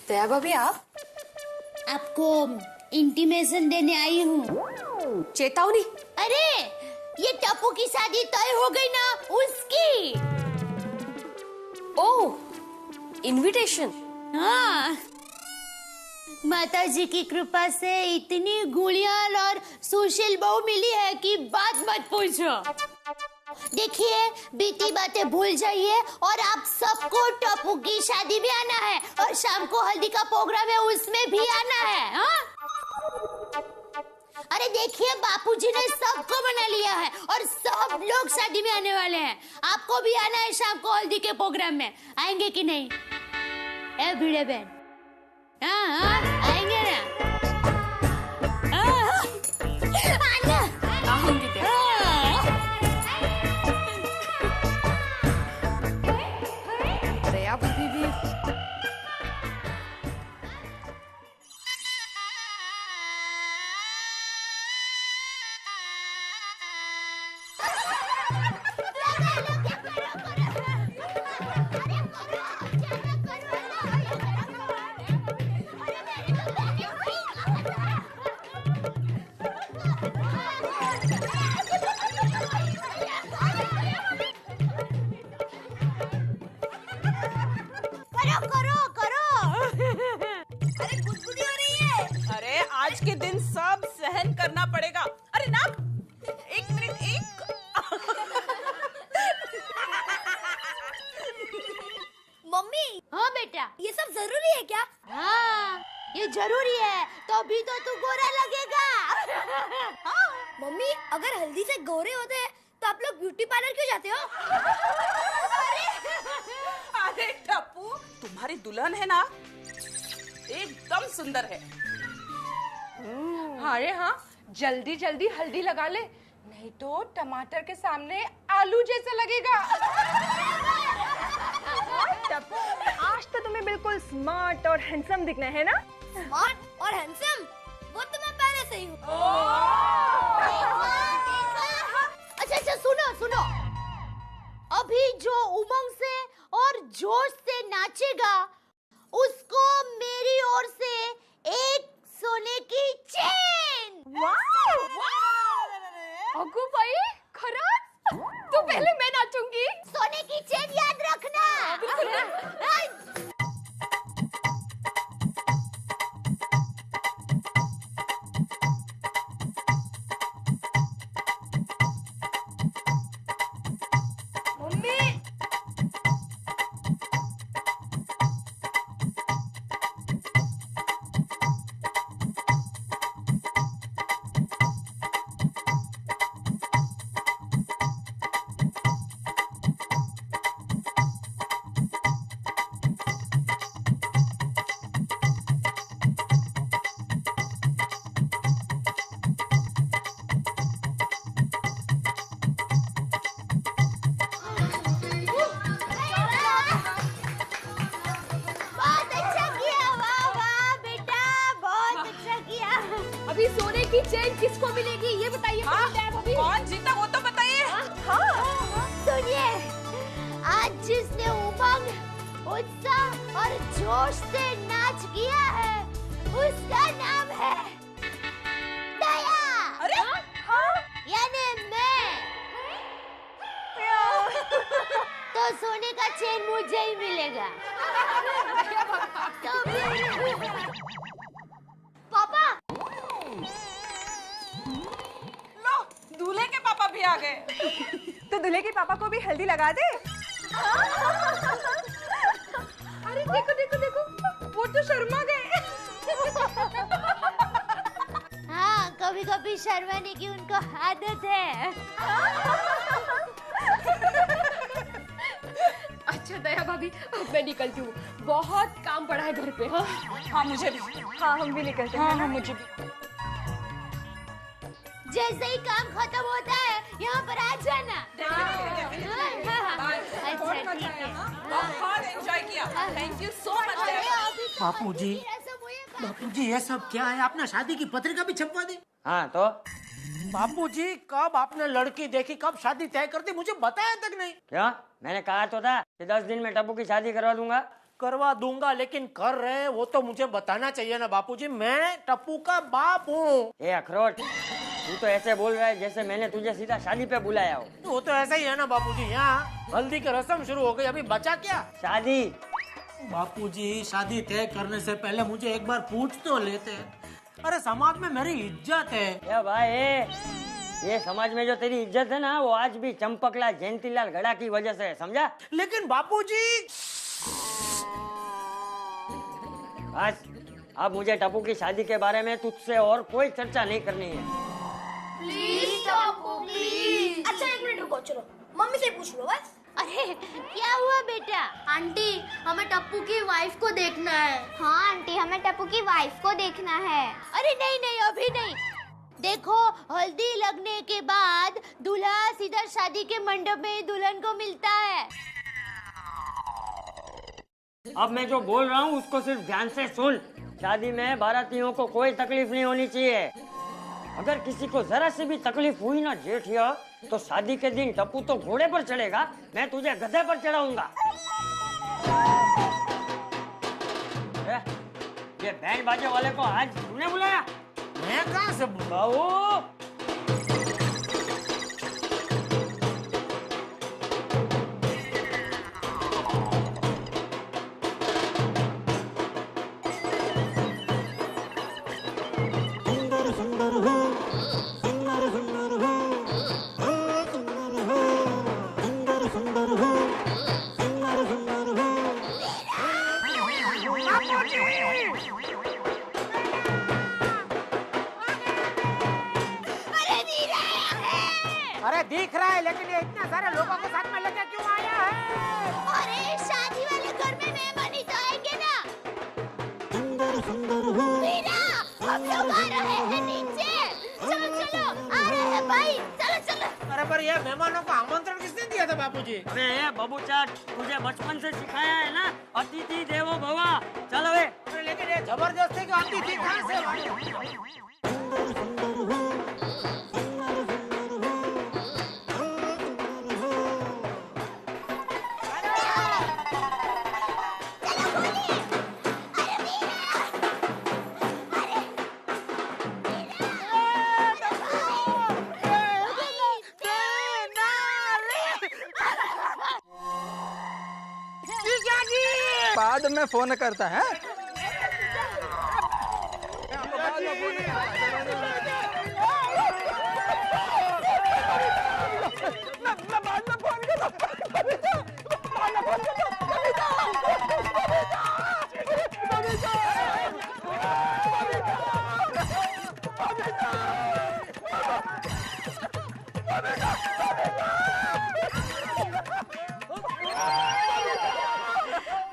दया भाभी आप? आपको इंटीमेशन देने आई हूँ। चेतावनी? अरे ये टप्पू की शादी तय हो गई ना, उसकी। ओह, इनविटेशन? हाँ, माताजी की कृपा से इतनी गुड़ियाल और सुशील बहू मिली है कि बात मत पूछो। देखिए, बीती बातें भूल जाइए और आप सबको टप्पू की शादी में आना है और शाम को हल्दी का प्रोग्राम है, उसमें भी आना है। हाँ? अरे देखिए, बापूजी ने सबको मना लिया है और सब लोग शादी में आने वाले हैं। आपको भी आना है शाम को हल्दी के प्रोग्राम में। आएंगे कि नहीं? ए भिड़े बहन, हाँ हाँ आएंगे ना? आना। आऊंगी दया। दया भाभी भी। अरे आज के दिन सब सहन करना पड़ेगा। अरे ना, एक मिनट, एक मम्मी। हाँ बेटा, ये सब जरूरी है क्या? हाँ, ये जरूरी है, तभी तो तू गोरा लगेगा। हाँ। मम्मी, अगर हल्दी से गोरे होते हैं तो आप लोग ब्यूटी पार्लर क्यों जाते हो? अरे टप्पू, तुम्हारी दुल्हन है ना, एकदम सुंदर है। अरे हाँ, जल्दी जल्दी हल्दी लगा ले, नहीं तो टमाटर के सामने आलू जैसा लगेगा। टप्पू, आज तो तुम्हें बिल्कुल स्मार्ट और हैंडसम दिखना है ना? स्मार्ट और हैंडसम? वो तो मैं पहले से ही हूँ। अच्छा, सुनो। अभी जो उमंग से और जोश से नाचेगा, उसको मेरी ओर से एक सोने की चेन। अगू भाई, खरंच? तो पहले मैं नाचूंगी। सोने की चेन याद रखना। अभी सोने की चेन किसको मिलेगी ये बताइए। हाँ, कौन जीता वो तो बताइए। सुनिए, आज जिसने उमंग, उत्साह और जोश से नाच किया है, उसका नाम है दया। अरे हाँ, यानी मैं। तो सोने का चेन मुझे ही मिलेगा। पापा, लो, दूल्हे के पापा भी आ गए। तो दूल्हे के पापा को भी हल्दी लगा दे। अरे देखो, वो तो शर्मा गए। हाँ, कभी कभी शर्माने की उनको आदत है। अच्छा दया भाभी, अब मैं निकलती हूँ, बहुत काम पड़ा है घर पे। हाँ हाँ मुझे भी। हाँ, हम भी निकलते हैं। हाँ मुझे भी। जैसे ही काम खत्म होता है, यहाँ पर आ जाना। अच्छा ठीक है। बहुत एंजॉय किया। Thank you so much. Bapuji, Bapuji ये सब क्या है? आपने शादी की पत्रिका भी छपवा दी। हाँ तो बापूजी, कब आपने लड़की देखी, कब शादी तय कर दी, मुझे बताया तक नहीं। क्या? मैंने कहा तो था कि 10 दिन में टप्पू की शादी करवा दूंगा। करवा दूंगा, लेकिन कर रहे हैं वो तो मुझे बताना चाहिए ना बापूजी। मैं टप्पू का बाप हूँ। ए अखरोट, तू तो ऐसे बोल रहा है जैसे मैंने तुझे सीधा शादी पे बुलाया हो। वो तो ऐसा ही है ना बापूजी। यहाँ हल्दी की रस्म शुरू हो गई, अभी बचा क्या? शादी। बापूजी शादी तय करने से पहले मुझे एक बार पूछ तो लेते। अरे समाज में मेरी इज्जत है। ए भाई, ये समाज में जो तेरी इज्जत है ना, वो आज भी चंपकलाल जयंतीलाल गड़ा की वजह से है, समझा? लेकिन बापूजी। बस, अब मुझे टप्पू की शादी के बारे में तुझसे और कोई चर्चा नहीं करनी है। Please Tappu please. अच्छा 1 मिनट रुको, चलो मम्मी से पूछ लो बस। अरे क्या हुआ बेटा? आंटी हमें टप्पू की वाइफ को देखना है। हाँ आंटी, हमें टप्पू की वाइफ को देखना है। अरे नहीं नहीं, अभी नहीं। देखो, हल्दी लगने के बाद दूल्हा सीधा शादी के मंडप में दुल्हन को मिलता है। अब मैं जो बोल रहा हूँ उसको सिर्फ ध्यान से सुन। शादी में बारातियों को कोई तकलीफ नहीं होनी चाहिए। अगर किसी को जरा से भी तकलीफ हुई ना जेठिया, तो शादी के दिन टप्पू तो घोड़े पर चढ़ेगा, मैं तुझे गधे पर चढ़ाऊंगा। ये बैंड बाजे वाले को आज तूने बुलाया? मैं कहाँ से बुलाऊं? अरे दिख रहा है, लेकिन ये इतने सारे लोगों के साथ में लेके क्यों आया है? अरे शादी वाले घर में मेहमान ही तो आएंगे ना। मीरा, हम लोग आ रहे हैं नीचे। चलो चलो, आ रहे हैं भाई, चलो चलो। अरे पर ये मेहमानों को आमंत्रण किसने दिया था बापूजी? अरे ये बबू चाट, तुझे बचपन से सिखाया है ना, अतिथि देवो भव। चलो वे। लेकिन ये जबरदस्ती की अतिथि कहाँ से आई? बाद में फोन करता है।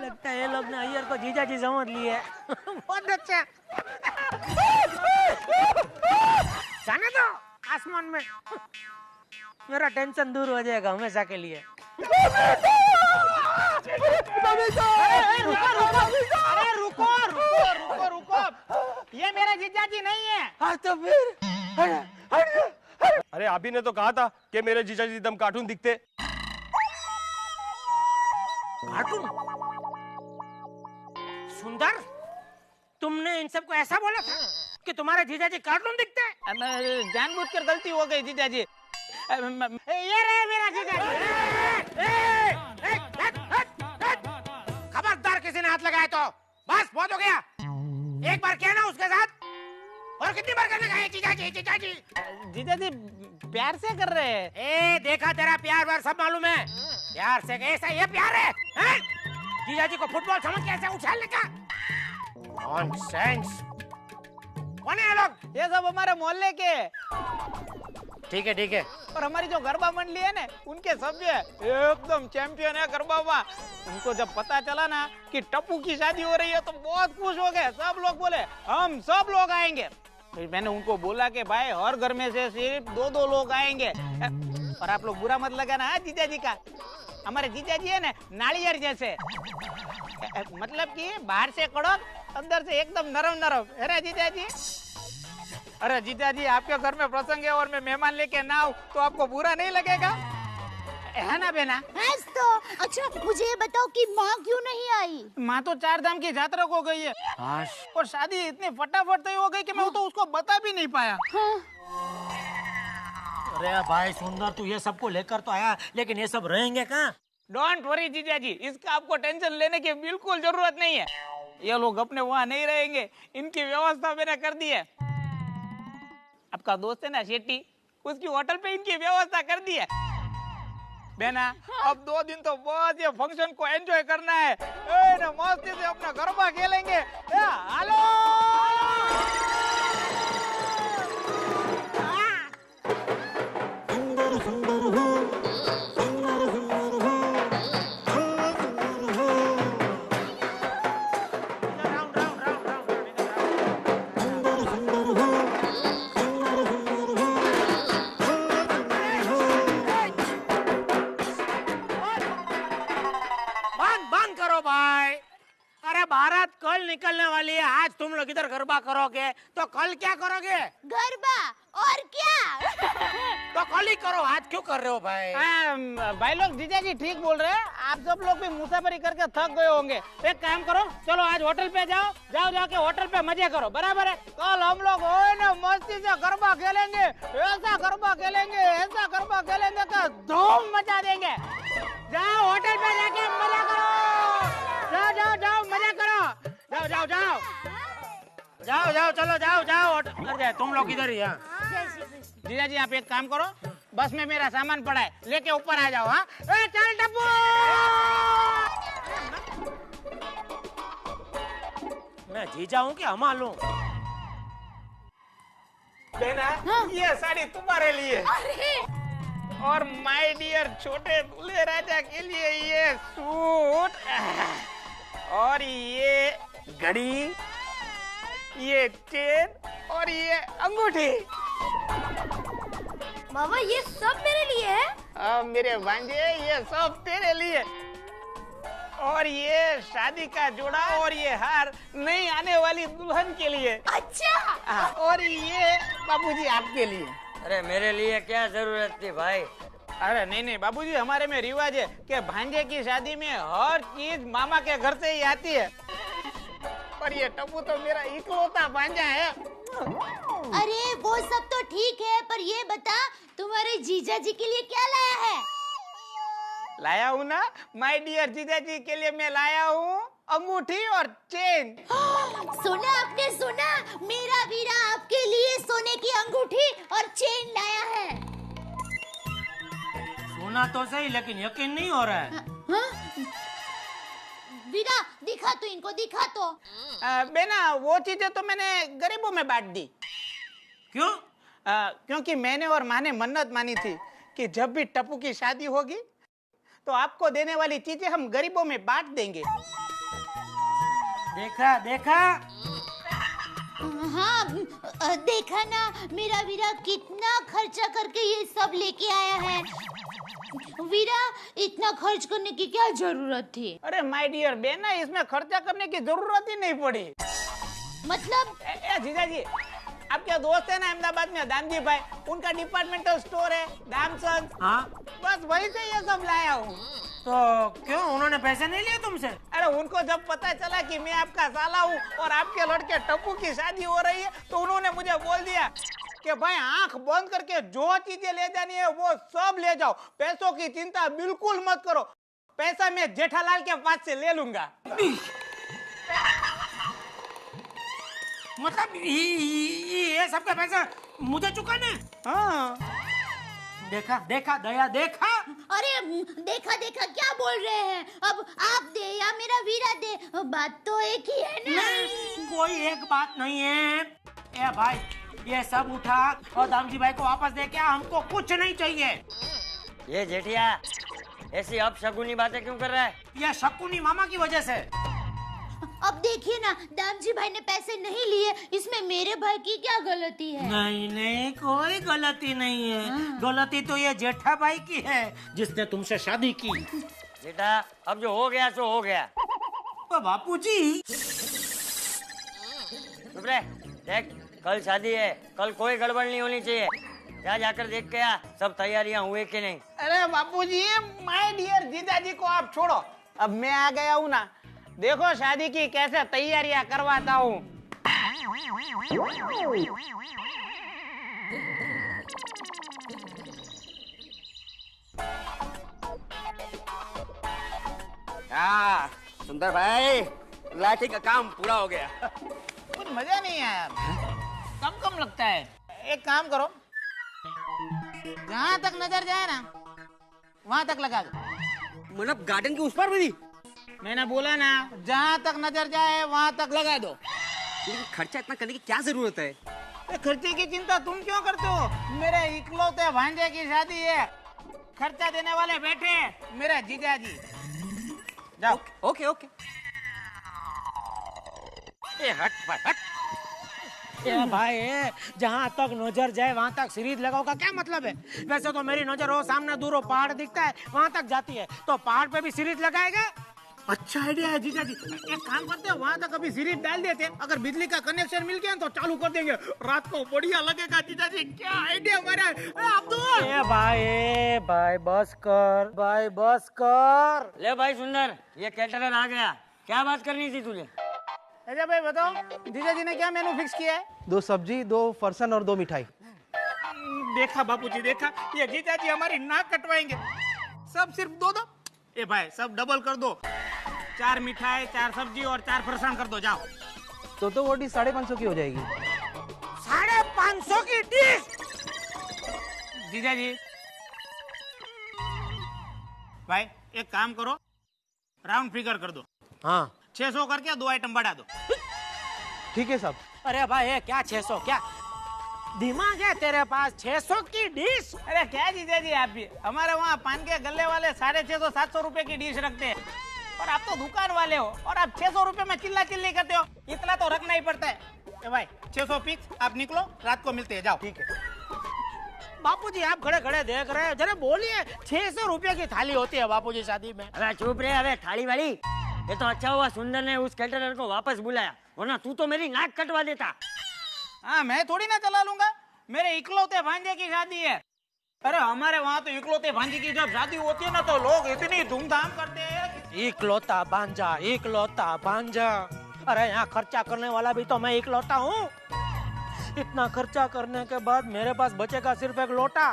लगता है ये लोग ने अय्यर को जीजा जी समझ लिए। बहुत अच्छा। जाने दो आसमान में, मेरा टेंशन दूर हो जाएगा हमेशा के लिए। अरे रुको रुको रुको रुको, ये मेरा जीजा जी नहीं है। हाँ तो फिर? अरे अभी ने तो कहा था कि मेरे जीजा जी एकदम कार्टून दिखते। कार्टून? सुंदर, तुमने इन सबको ऐसा बोला था कि तुम्हारे जीजाजी कार्टून दिखते हैं? जानबूझकर गलती हो गई जीजा जी। ये रहे मेरा जीजाजी। खबरदार किसी ने हाथ लगाया तो बस बहुत हो गया। एक बार किया ना उसके साथ, और कितनी बार करने का? जीजाजी जीजाजी जीजा जी प्यार से कर रहे हैं। ए देखा, तेरा प्यार व्यार सब मालूम है। प्यार से कैसा ये प्यार है, हैं? जीजाजी को फुटबॉल समझ के ऐसे उछालने का? नॉनसेंस। कौन है ये लोग? ये सब हमारे मोहल्ले के। ठीक है ठीक है। और हमारी जो गरबा मंडली है ना, उनके सभ्य एकदम चैंपियन है गरबा में। उनको जब पता चला ना कि टप्पू की शादी हो रही है तो बहुत खुश हो गए। सब लोग बोले हम सब लोग आएंगे। फिर मैंने उनको बोला कि भाई हर घर में से सिर्फ 2-2 लोग आएंगे। और आप लोग बुरा मत लगाना है जीजा जी का। हमारे जीजा जी है ना नारियल जैसे, मतलब कि बाहर से कड़क, अंदर से एकदम नरम नरम है ना जीजा जी। अरे जीजा जी, आपके घर में प्रसंग है और मैं मेहमान लेके ना आऊं तो आपको बुरा नहीं लगेगा? है ना बेना? बस तो अच्छा मुझे ये बताओ कि माँ क्यों नहीं आई? माँ तो 4 धाम की यात्रा को गई है और शादी इतनी फटाफट तय हो गई कि मैं तो उसको बता भी नहीं पाया। अरे भाई सुंदर, तू ये सबको लेकर तो आया, लेकिन ये सब रहेंगे कहाँ? डोंट वरी जीजा जी, इसका आपको टेंशन लेने की बिल्कुल जरूरत नहीं है। ये लोग अपने वहाँ नहीं रहेंगे, इनकी व्यवस्था मैंने कर दी है। आपका दोस्त है ना शेट्टी, उसकी होटल पे इनकी व्यवस्था कर दी है। बेना अब 2 दिन तो बस ये फंक्शन को एंजॉय करना है। ना मस्ती से अपना गरबा खेलेंगे। हेलो बंद करो भाई। अरे बारात कल निकलने वाली है, आज तुम लोग इधर गरबा करोगे तो कल क्या करोगे? गरबा और क्या? तो कल ही करो, आज क्यों कर रहे हो भाई? भाई लोग जीजा जी ठीक बोल रहे हैं। आप सब लोग भी मुसाफरी करके थक गए होंगे। एक काम करो, चलो आज होटल पे जाओ के होटल पे मजे करो, बराबर है? कल हम लोग ना मस्ती से गरबा खेलेंगे, ऐसा गरबा खेलेंगे का धूम मचा देंगे। जाओ होटल पे जाके मजा करो। जाओ मजा करो। जाओ चलो जाओ। अरे तुम लोग इधर ही हैं। जीजा जी आप एक काम करो, बस में मेरा सामान पड़ा है, लेके ऊपर आ जाओ। हाँ चल टप्पू। मैं जीजा हूँ कि हमा लूं? बेना ये साड़ी तुम्हारे लिए और माय डियर छोटे दूल्हे राजा के लिए ये सूट और ये घड़ी, ये चेन और ये अंगूठी। मामा ये सब मेरे लिए है? मेरे भांजे ये सब तेरे लिए। और ये शादी का जोड़ा और ये हार नई आने वाली दुल्हन के लिए। अच्छा और ये बाबूजी आपके लिए। अरे मेरे लिए क्या जरूरत थी भाई? अरे नहीं बाबूजी, हमारे में रिवाज है कि भांजे की शादी में हर चीज मामा के घर से ही आती है। पर ये टप्पू तो मेरा इकलौता भांजा है। अरे वो सब तो ठीक है, पर ये बता तुम्हारे जीजा जी के लिए क्या लाया है? लाया हूँ ना माय डियर जीजा जी के लिए, मैं लाया हूँ अंगूठी और चेन। सुना आपने, सुना? मेरा वीरा आपके लिए सोने की अंगूठी और चेन लाया है। सुना तो सही, लेकिन यकीन नहीं हो रहा है। वीरा दिखा तो, इनको दिखा तो। बेना वो चीजें तो मैंने गरीबों में बांट दी। क्यों? क्योंकि मैंने और माँ ने मन्नत मानी थी कि जब भी टप्पू की शादी होगी तो आपको देने वाली चीजें हम गरीबों में बांट देंगे। देखा हाँ देखा ना, मेरा वीरा कितना खर्चा करके ये सब लेके आया है। वीरा इतना खर्च करने की क्या जरूरत थी? अरे माय डियर बेना, इसमें खर्चा करने की जरूरत ही नहीं पड़ी। मतलब जीजा जी आपके दोस्त है ना अहमदाबाद में दामजी भाई, उनका डिपार्टमेंटल स्टोर है दामसन। हाँ बस वहीं से ये सब लाया हूँ। तो क्यों उन्होंने पैसे नहीं लिए तुमसे? अरे उनको जब पता चला कि मैं आपका साला हूँ और आपके लड़के टप्पू की शादी हो रही है तो उन्होंने मुझे बोल दिया कि भाई आंख बंद करके जो चीजें ले जानी है वो सब ले जाओ, पैसों की चिंता बिल्कुल मत करो, पैसा मैं जेठालाल के पास से ले लूंगा। मतलब ये सबका पैसा मुझे चुकाना है? हाँ देखा दया देखा। अरे देखा क्या बोल रहे हैं? अब आप दे या मेरा वीरा दे, बात तो एक ही है ना। नहीं, कोई एक बात नहीं है। ए भाई ये सब उठा और दामजी भाई को वापस दे के आ, हमको कुछ नहीं चाहिए। ये जेठिया ऐसी अपशगुनी बातें क्यों कर रहा है? ये शकुनी मामा की वजह से। अब देखिए ना, दामजी भाई ने पैसे नहीं लिए, इसमें मेरे भाई की क्या गलती है? नहीं कोई गलती नहीं है। गलती तो ये जेठा भाई की है जिसने तुमसे शादी की। बेटा अब जो हो गया सो हो गया। तो बापूजी चुप रहे, देख कल शादी है, कल कोई गड़बड़ नहीं होनी चाहिए। जा जाकर देख के आ सब तैयारियां हुए कि नहीं। अरे बापूजी, माय डियर जीजाजी को आप छोड़ो, अब मैं आ गया हूँ ना, देखो शादी की कैसे तैयारियां करवाता हूँ। हाँ सुंदर भाई, लाठी का काम पूरा हो गया। कुछ मजा नहीं है यार, कम कम लगता है। एक काम करो, जहाँ तक नजर जाए ना वहाँ तक लगा दो। मतलब गार्डन के उस पर भी? मैंने बोला ना, जहाँ तक नजर जाए वहाँ तक लगा दो। लेकिन खर्चा इतना करने की क्या जरूरत है? खर्चे की चिंता तुम क्यों करते हो? मेरे इकलौते भांजे की शादी है, खर्चा देने वाले बैठे हैं मेरे जीजाजी। जाओ। Okay okay. हट हट। ए भाई, जहाँ तक नजर जाए वहाँ तक सीरीज लगाओ का क्या मतलब है? वैसे तो मेरी नजर हो सामने दूर हो पहाड़ दिखता है वहाँ तक जाती है, तो पहाड़ पे भी सीरीज लगाएगा? अच्छा आइडिया है जीजा जी, एक काम करते हैं वहाँ तक अभी सीरीज डाल देते हैं, अगर बिजली का कनेक्शन मिल गया तो चालू कर देंगे, रात को बढ़िया लगेगा। जीजा जी क्या आइडिया मेरा है। अब्दुल ए भाई बस कर, भाई बस कर। ले भाई सुंदर, ये कैटरर आ गया, क्या बात करनी थी तुझे? अजय भाई बताओ, जीजा जी ने क्या मेनू फिक्स किया है? 2 सब्जी, 2 फरसान और 2 मिठाई। देखा बापूजी देखा, ये जीजा जी हमारी नाक कटवाएंगे। सब सिर्फ 2 ए भाई सब डबल कर दो, 4 मिठाई, 4 सब्जी और 4 फरसान कर दो। जाओ। तो वो डिश 550 की हो जाएगी। 550 की डिश? जीजा जी भाई एक काम करो, राउंड फिगर कर दो। हाँ 600 करके 2 आइटम बढ़ा दो। ठीक है साहब। अरे भाई ये क्या 600, क्या दिमाग है तेरे पास? 600 की डिश? अरे क्या जीजा जी आप भी, हमारे वहाँ पान के गले वाले 650-700 रुपए की डिश रखते हैं, और आप तो दुकान वाले हो और आप 600 रुपए में चिल्ला चिल्ली करते हो, इतना तो रखना ही पड़ता है। ए भाई 600 फिक्स, आप निकलो, रात को मिलते हैं। जाओ। ठीक है बापूजी आप खड़े खड़े देख रहे हैं, जरा बोलिए। 600 रुपए की थाली होती है बापूजी शादी में। अरे चुप रहे, अबे थाली वाली। ये तो अच्छा हुआ सुंदर ने उस कैटरर को वापस बुलाया, वरना तू तो मेरी नाक कटवा देता। हाँ मैं थोड़ी ना चला लूंगा, मेरे इकलौते भांजे की शादी है। अरे हमारे वहाँ तो इकलौते भांजे की जब शादी होती है ना तो लोग इतनी धूमधाम करते हैं। इकलौता भांजा, इकलौता भांजा। अरे यहाँ खर्चा करने वाला भी तो मैं इकलौता हूँ। इतना खर्चा करने के बाद मेरे पास बचेगा सिर्फ एक लोटा।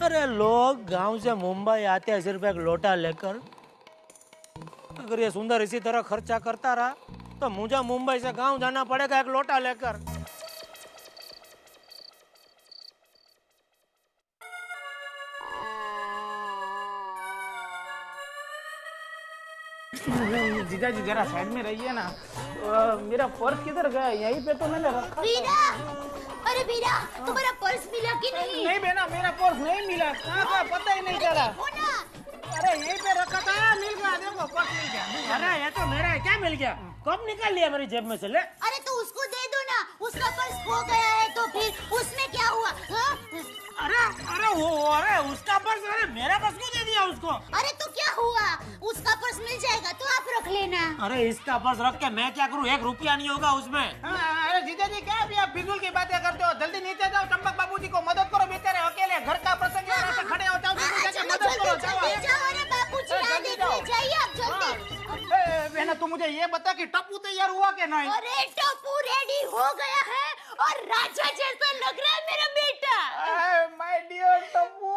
अरे लोग गांव से मुंबई आते हैं सिर्फ एक लोटा लेकर। अगर ये सुंदर इसी तरह खर्चा करता रहा तो मुझे मुंबई से गांव जाना पड़ेगा एक लोटा लेकर। जीजा जी जरा साइड में रहिए ना, मेरा पर्स किधर गया? यहीं पे तो मैंने रखा। वीरा, अरे वीरा तुम्हारा पर्स मिला कि नहीं? नहीं बेना, मेरा पर्स नहीं मिला, कहाँ का पता ही नहीं चला। अरे यहीं पे रखा था, मिल गया, देखो पर्स मिल गया। अरे ये तो मेरा है, क्या मिल गया? कब निकाल लिया मेरी जेब में से? ले। अरे तो उसको दे दो ना, उसका पर्स खो गया है तो फिर उसमें क्या हुआ? हाँ? अरे उसका पर्स, अरे मेरा पर्स क्यों दे दिया उसको? अरे तो क्या हुआ, उसका पर्स मिल जाएगा तो आप रख लेना। अरे इसका पर्स रख के मैं क्या करूँ? 1 रुपया नहीं होगा उसमें। अरे जीजा जी क्या भी आप फिजूल की बातें करते हो? जल्दी नीचे जाओ, चंपक बाबूजी को मदद करो, बेचारे अकेले घर का प्रसंग है, ऐसे खड़े हो जाओ, मदद करो। जाइए आप जल्दी। बहना तू मुझे ये बता कि टप्पू तैयार हुआ कि नहीं? अरे टप्पू रेडी हो गया है और राजा जैसा लग रहा है मेरा बेटा। My dear Tappu.